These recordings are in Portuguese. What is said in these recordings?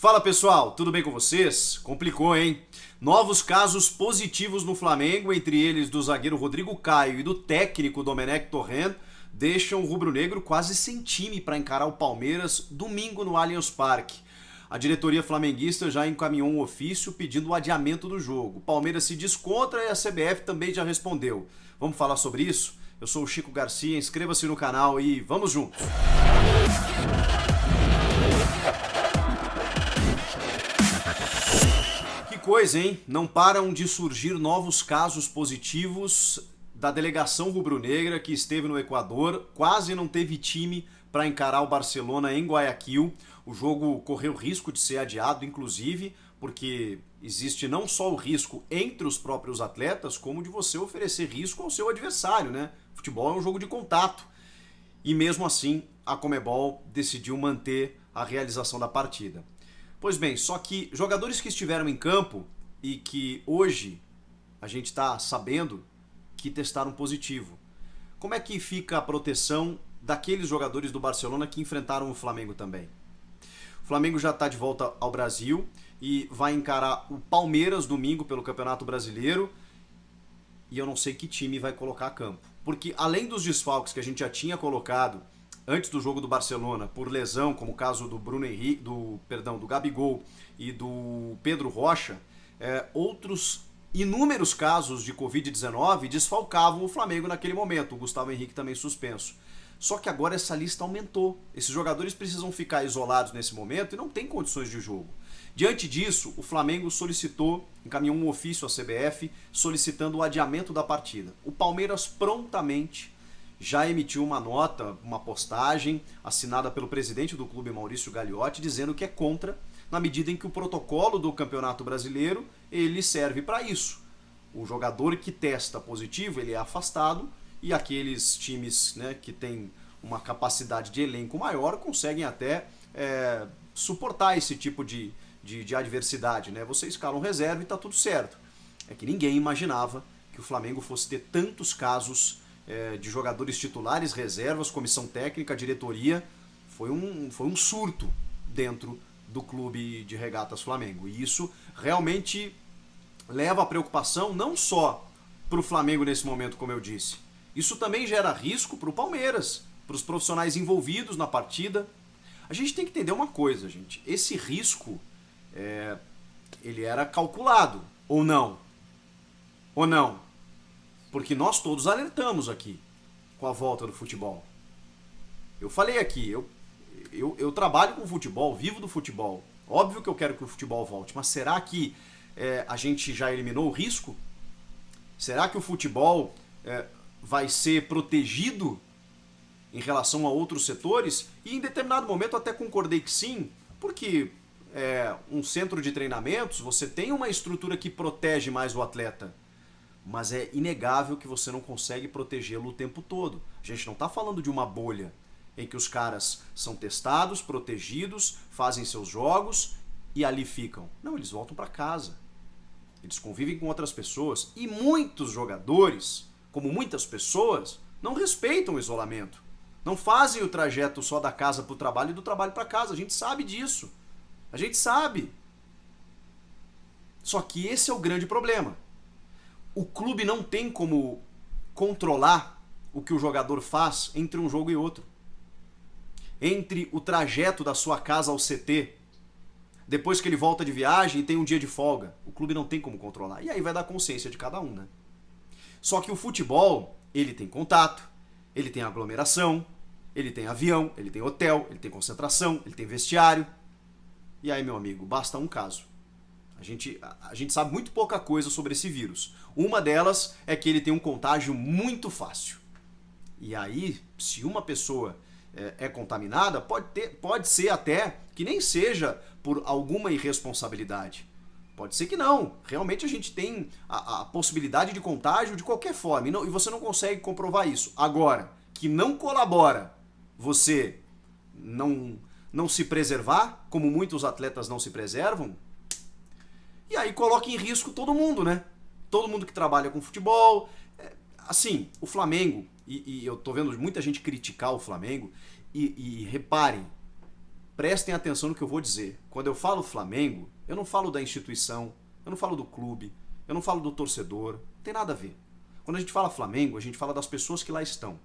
Fala pessoal, tudo bem com vocês? Complicou, hein? Novos casos positivos no Flamengo, entre eles do zagueiro Rodrigo Caio e do técnico Domenech Torrent, deixam o rubro-negro quase sem time para encarar o Palmeiras domingo no Allianz Parque. A diretoria flamenguista já encaminhou um ofício pedindo o adiamento do jogo. O Palmeiras se descontra e a CBF também já respondeu. Vamos falar sobre isso? Eu sou o Chico Garcia, inscreva-se no canal e vamos juntos! Que coisa, hein? Não param de surgir novos casos positivos da delegação rubro-negra que esteve no Equador, quase não teve time para encarar o Barcelona em Guayaquil. O jogo correu risco de ser adiado, inclusive, porque existe não só o risco entre os próprios atletas, como de você oferecer risco ao seu adversário, né? Futebol é um jogo de contato. E mesmo assim, a Conmebol decidiu manter a realização da partida. Pois bem, só que jogadores que estiveram em campo e que hoje a gente está sabendo que testaram positivo. Como é que fica a proteção daqueles jogadores do Barcelona que enfrentaram o Flamengo também? O Flamengo já está de volta ao Brasil e vai encarar o Palmeiras domingo pelo Campeonato Brasileiro e eu não sei que time vai colocar a campo. Porque além dos desfalques que a gente já tinha colocado antes do jogo do Barcelona por lesão, como o caso do do Gabigol e do Pedro Rocha, outros inúmeros casos de Covid-19 desfalcavam o Flamengo naquele momento. O Gustavo Henrique também suspenso. Só que agora essa lista aumentou. Esses jogadores precisam ficar isolados nesse momento e não tem condições de jogo. Diante disso, o Flamengo encaminhou um ofício à CBF solicitando o adiamento da partida. O Palmeiras prontamente já emitiu uma nota, uma postagem assinada pelo presidente do clube, Maurício Gagliotti, dizendo que é contra, na medida em que o protocolo do Campeonato Brasileiro ele serve para isso. O jogador que testa positivo ele é afastado e aqueles times, né, que têm uma capacidade de elenco maior conseguem até suportar esse tipo de adversidade. Né? Você escala um reserva e está tudo certo. É que ninguém imaginava que o Flamengo fosse ter tantos casos de jogadores titulares, reservas, comissão técnica, diretoria. Foi um surto dentro do clube de regatas Flamengo. E isso realmente leva a preocupação não só para o Flamengo nesse momento, como eu disse. Isso também gera risco para o Palmeiras, para os profissionais envolvidos na partida. A gente tem que entender uma coisa, gente. Esse risco, ele era calculado, ou não? Ou não? Porque nós todos alertamos aqui com a volta do futebol. Eu falei aqui, eu trabalho com futebol, vivo do futebol. Óbvio que eu quero que o futebol volte, mas será que a gente já eliminou o risco? Será que o futebol vai ser protegido em relação a outros setores? E em determinado momento até concordei que sim, porque um centro de treinamentos, você tem uma estrutura que protege mais o atleta. Mas é inegável que você não consegue protegê-lo o tempo todo. A gente não está falando de uma bolha em que os caras são testados, protegidos, fazem seus jogos e ali ficam. Não, eles voltam para casa. Eles convivem com outras pessoas e muitos jogadores, como muitas pessoas, não respeitam o isolamento. Não fazem o trajeto só da casa para o trabalho e do trabalho para casa. A gente sabe disso. A gente sabe. Só que esse é o grande problema. O clube não tem como controlar o que o jogador faz entre um jogo e outro. Entre o trajeto da sua casa ao CT, depois que ele volta de viagem e tem um dia de folga. O clube não tem como controlar. E aí vai dar consciência de cada um, né? Só que o futebol, ele tem contato, ele tem aglomeração, ele tem avião, ele tem hotel, ele tem concentração, ele tem vestiário. E aí, meu amigo, basta um caso. A gente sabe muito pouca coisa sobre esse vírus. Uma delas é que ele tem um contágio muito fácil. E aí, se uma pessoa é contaminada, pode ser até que nem seja por alguma irresponsabilidade. Pode ser que não. Realmente a gente tem a possibilidade de contágio de qualquer forma. E você não consegue comprovar isso. Agora, que não colabora você não se preservar, como muitos atletas não se preservam, e aí coloca em risco todo mundo, né? Todo mundo que trabalha com futebol. Assim, o Flamengo, e eu tô vendo muita gente criticar o Flamengo, e reparem, prestem atenção no que eu vou dizer. Quando eu falo Flamengo, eu não falo da instituição, eu não falo do clube, eu não falo do torcedor, não tem nada a ver. Quando a gente fala Flamengo, a gente fala das pessoas que lá estão.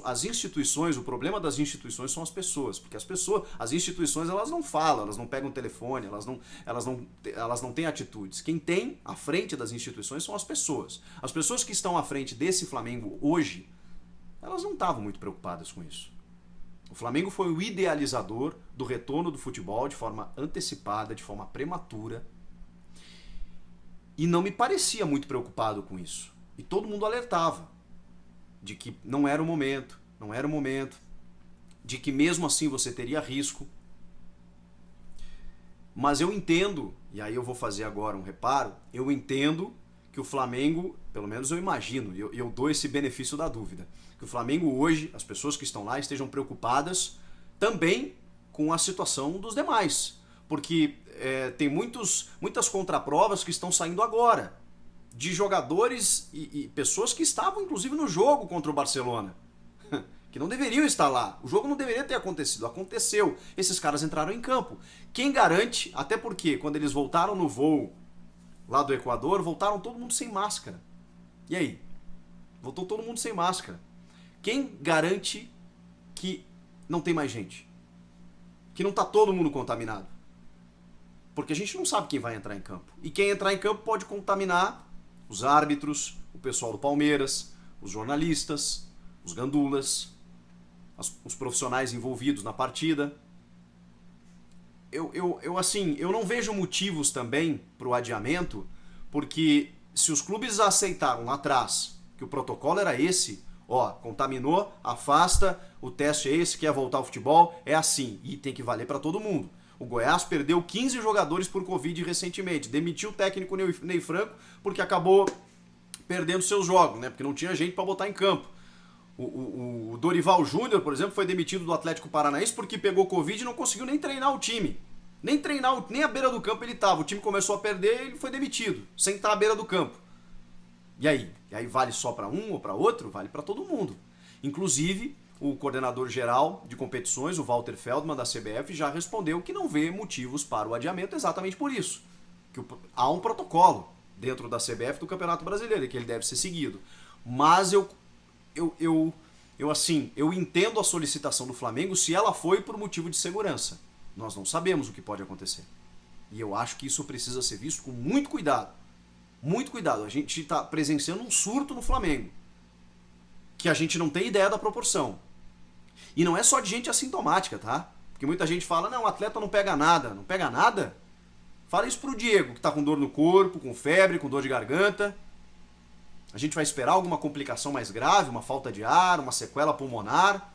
As instituições, o problema das instituições são as pessoas, porque as instituições elas não falam, elas não pegam o telefone, elas não têm atitudes. Quem tem à frente das instituições são as pessoas. As pessoas que estão à frente desse Flamengo hoje, elas não estavam muito preocupadas com isso. O Flamengo foi o idealizador do retorno do futebol de forma antecipada, de forma prematura, e não me parecia muito preocupado com isso. E todo mundo alertava de que não era o momento, de que mesmo assim você teria risco. Mas eu entendo, e aí eu vou fazer agora um reparo, eu entendo que o Flamengo, pelo menos eu imagino, eu dou esse benefício da dúvida, que o Flamengo hoje, as pessoas que estão lá, estejam preocupadas também com a situação dos demais. Porque tem muitas contraprovas que estão saindo agora, de jogadores e pessoas que estavam inclusive no jogo contra o Barcelona, que não deveriam estar lá. O jogo não deveria ter acontecido, aconteceu. Esses caras entraram em campo. Quem garante, até porque quando eles voltaram no voo lá do Equador, voltaram todo mundo sem máscara. E aí? Voltou todo mundo sem máscara. Quem garante que não tem mais gente? Que não está todo mundo contaminado? Porque a gente não sabe quem vai entrar em campo. E quem entrar em campo pode contaminar os árbitros, o pessoal do Palmeiras, os jornalistas, os gandulas, os profissionais envolvidos na partida. Eu não vejo motivos também para o adiamento, porque se os clubes aceitaram lá atrás que o protocolo era esse, contaminou, afasta, o teste é esse, quer voltar ao futebol, é assim, e tem que valer para todo mundo. O Goiás perdeu 15 jogadores por Covid recentemente. Demitiu o técnico Ney Franco porque acabou perdendo seus jogos, né? Porque não tinha gente para botar em campo. O Dorival Júnior, por exemplo, foi demitido do Atlético Paranaense porque pegou Covid e não conseguiu nem treinar o time. Nem à beira do campo ele estava. O time começou a perder e ele foi demitido, sem estar à beira do campo. E aí? E aí vale só para um ou para outro? Vale para todo mundo. Inclusive, o coordenador geral de competições, o Walter Feldman, da CBF, já respondeu que não vê motivos para o adiamento exatamente por isso. Que há um protocolo dentro da CBF do Campeonato Brasileiro, que ele deve ser seguido. Mas eu entendo a solicitação do Flamengo se ela foi por motivo de segurança. Nós não sabemos o que pode acontecer. E eu acho que isso precisa ser visto com muito cuidado. Muito cuidado. A gente está presenciando um surto no Flamengo, que a gente não tem ideia da proporção. E não é só de gente assintomática, tá? Porque muita gente fala, não, o atleta não pega nada. Não pega nada? Fala isso pro Diego, que tá com dor no corpo, com febre, com dor de garganta. A gente vai esperar alguma complicação mais grave, uma falta de ar, uma sequela pulmonar.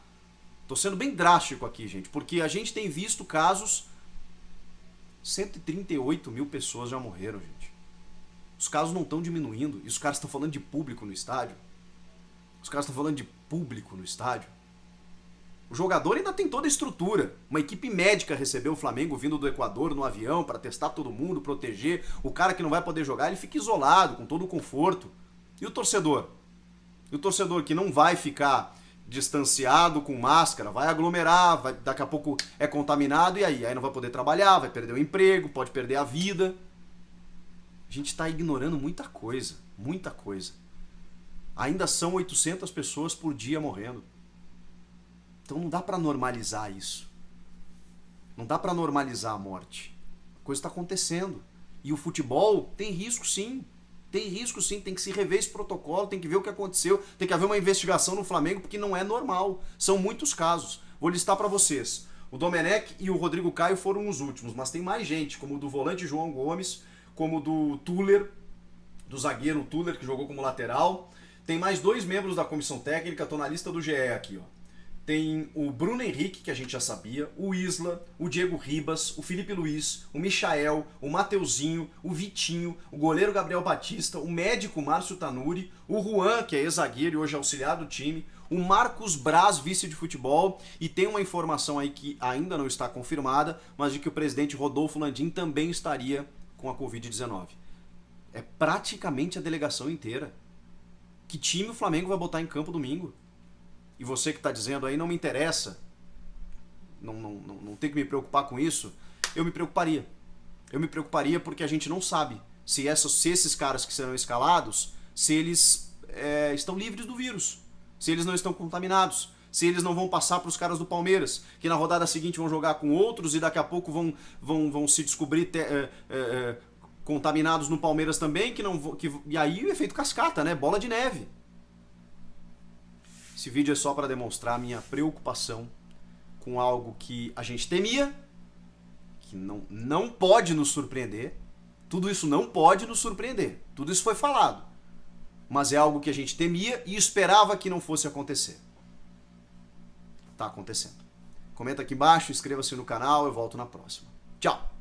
Tô sendo bem drástico aqui, gente, porque a gente tem visto casos... 138 mil pessoas já morreram, gente. Os casos não estão diminuindo. E os caras estão falando de público no estádio. Os caras estão falando de público no estádio. O jogador ainda tem toda a estrutura. Uma equipe médica recebeu o Flamengo vindo do Equador no avião para testar todo mundo, proteger. O cara que não vai poder jogar, ele fica isolado, com todo o conforto. E o torcedor? E o torcedor que não vai ficar distanciado com máscara, vai aglomerar, daqui a pouco é contaminado, e aí? Aí não vai poder trabalhar, vai perder o emprego, pode perder a vida. A gente está ignorando muita coisa, muita coisa. Ainda são 800 pessoas por dia morrendo. Então não dá para normalizar isso. Não dá para normalizar a morte. A coisa está acontecendo. E o futebol tem risco sim. Tem risco sim, tem que se rever esse protocolo, tem que ver o que aconteceu, tem que haver uma investigação no Flamengo, porque não é normal. São muitos casos. Vou listar para vocês. O Domenech e o Rodrigo Caio foram os últimos, mas tem mais gente, como o do volante João Gomes, como o do Tuller, do zagueiro Tuller, que jogou como lateral. Tem mais 2 membros da comissão técnica, estou na lista do GE aqui, ó. Tem o Bruno Henrique, que a gente já sabia, o Isla, o Diego Ribas, o Felipe Luiz, o Michael, o Mateuzinho, o Vitinho, o goleiro Gabriel Batista, o médico Márcio Tanuri, o Juan, que é ex-zagueiro e hoje auxiliar do time, o Marcos Braz, vice de futebol, e tem uma informação aí que ainda não está confirmada, mas de que o presidente Rodolfo Landim também estaria com a Covid-19. É praticamente a delegação inteira. Que time o Flamengo vai botar em campo domingo? E você que está dizendo aí, não me interessa. não ter que me preocupar com isso, eu me preocuparia. Eu me preocuparia porque a gente não sabe se esses caras que serão escalados, se eles estão livres do vírus, se eles não estão contaminados, se eles não vão passar para os caras do Palmeiras, que na rodada seguinte vão jogar com outros e daqui a pouco vão se descobrir contaminados no Palmeiras também, e aí o efeito cascata, né? Bola de neve. Esse vídeo é só para demonstrar a minha preocupação com algo que a gente temia, que não pode nos surpreender. Tudo isso não pode nos surpreender. Tudo isso foi falado. Mas é algo que a gente temia e esperava que não fosse acontecer. Tá acontecendo. Comenta aqui embaixo, inscreva-se no canal, eu volto na próxima. Tchau!